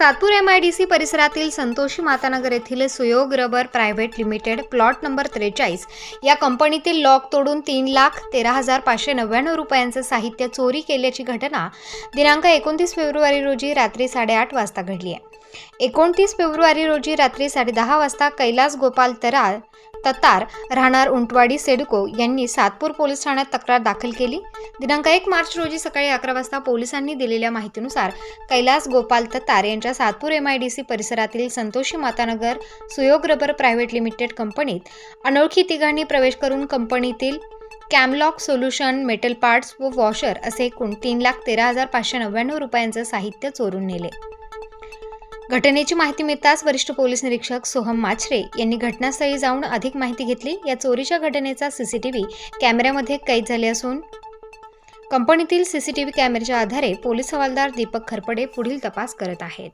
Satpur MIDC परिसरातील संतोषी मातानगर येथील Suyog rubber private limited plot number 43 या कंपनीतील लॉक तोडून 3,13,599 रुपयांचे साहित्य चोरी केल्याची घटना दिनांक 29 फेब्रुवारी रोजी रात्री 8:30 वाजता घडली आहे। 29 फेब्रुवारी रोजी रात्री 10:30 वाजता कैलास गोपाल ततार राहणार उंटवाडी सेडको यांनी सातपूर पोलीस ठाण्यात तक्रार दाखल केली। दिनांक 1 मार्च रोजी सकाळी 11 वाजता पोलिसांनी दिलेल्या माहितीनुसार कैलास गोपाल ततार यांच्या सातपूर MIDC परिसरातील संतोषी मातानगर सुयोग रबर प्रायव्हेट लिमिटेड कंपनीत अनोळखी तिघांनी प्रवेश करून कंपनीतील कॅमलॉक सोल्युशन, मेटल पार्ट्स व वॉशर असे एकूण 3,13,599 रुपयांचे साहित्य चोरून नेले। घटनेची माहिती मिळताच वरिष्ठ पोलीस निरीक्षक सोहम माचरे यांनी घटनास्थळी जाऊन अधिक माहिती घेतली। या चोरीच्या घटनेचा CCTV कॅमेऱ्यामध्ये कैद झाले असून कंपनीतील CCTV कॅमेऱ्याच्या आधारे पोलीस हवालदार दीपक खरपडे पुढील तपास करत आहेत।